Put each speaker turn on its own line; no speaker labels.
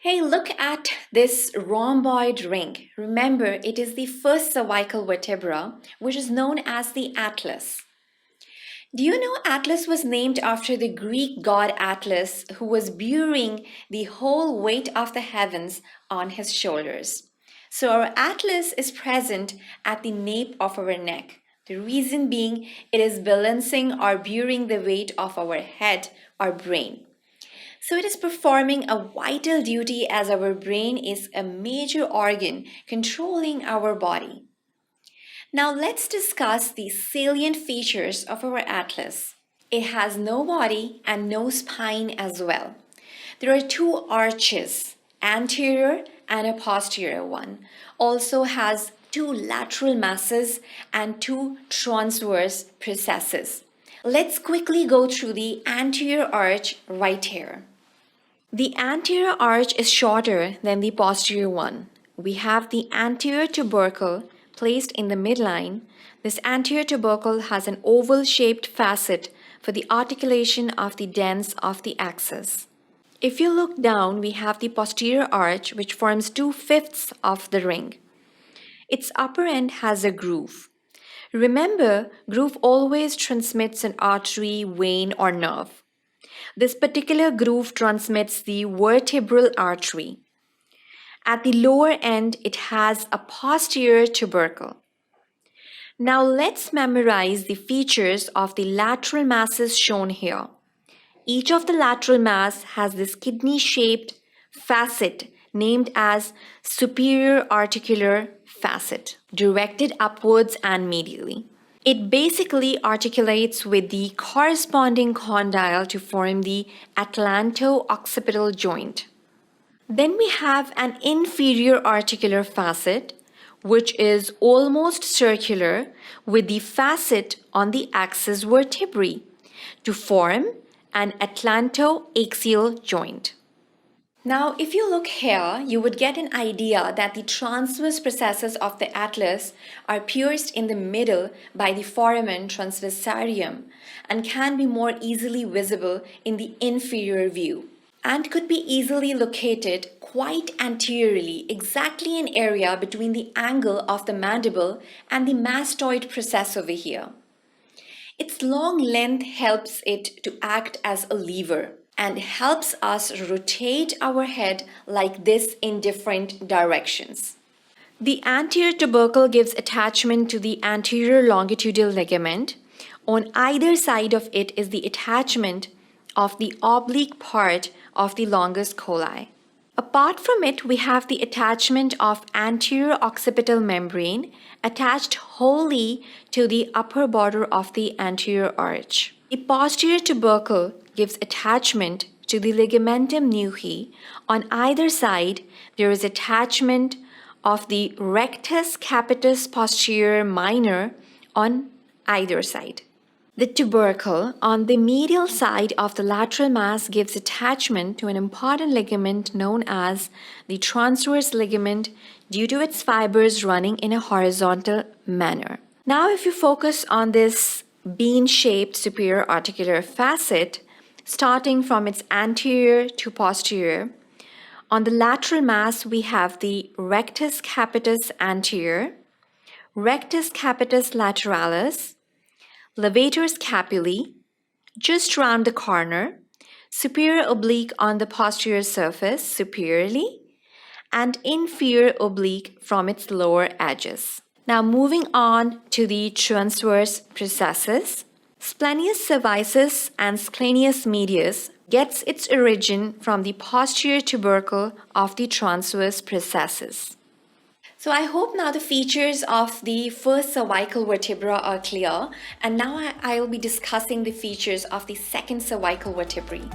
Hey, look at this rhomboid ring. Remember, it is the first cervical vertebra, which is known as the atlas. Do you know Atlas was named after the Greek god Atlas, who was bearing the whole weight of the heavens on his shoulders? So our atlas is present at the nape of our neck. The reason being it is balancing or bearing the weight of our head or brain. So it is performing a vital duty as our brain is a major organ controlling our body. Now let's discuss the salient features of our atlas. It has no body and no spine as well. There are two arches, anterior and a posterior one. Also has two lateral masses and two transverse processes. Let's quickly go through the anterior arch right here. The anterior arch is shorter than the posterior one. We have the anterior tubercle placed in the midline. This anterior tubercle has an oval-shaped facet for the articulation of the dents of the axis. If you look down, we have the posterior arch, which forms 2/5 of the ring. Its upper end has a groove. Remember, groove always transmits an artery, vein, or nerve. This particular groove transmits the vertebral artery. At the lower end, it has a posterior tubercle. Now let's memorize the features of the lateral masses shown here. Each of the lateral mass has this kidney-shaped facet named as superior articular facet, directed upwards and medially. It basically articulates with the corresponding condyle to form the atlanto-occipital joint. Then we have an inferior articular facet, which is almost circular with the facet on the axis vertebrae to form an atlanto-axial joint. Now, if you look here, you would get an idea that the transverse processes of the atlas are pierced in the middle by the foramen transversarium and can be more easily visible in the inferior view and could be easily located quite anteriorly, exactly an area between the angle of the mandible and the mastoid process over here. Its long length helps it to act as a lever and helps us rotate our head like this in different directions. The anterior tubercle gives attachment to the anterior longitudinal ligament. On either side of it is the attachment of the oblique part of the longus colli. Apart from it, we have the attachment of anterior occipital membrane attached wholly to the upper border of the anterior arch. The posterior tubercle gives attachment to the ligamentum nuchae. On either side, there is attachment of the rectus capitis posterior minor on either side. The tubercle on the medial side of the lateral mass gives attachment to an important ligament known as the transverse ligament due to its fibers running in a horizontal manner. Now, if you focus on this bean-shaped superior articular facet, starting from its anterior to posterior, on the lateral mass we have the rectus capitis anterior, rectus capitis lateralis, levator scapulae, just round the corner, superior oblique on the posterior surface superiorly, and inferior oblique from its lower edges. Now moving on to the transverse processes, splenius cervicis and splenius medius gets its origin from the posterior tubercle of the transverse processes. So I hope now the features of the first cervical vertebra are clear, and now I will be discussing the features of the second cervical vertebrae.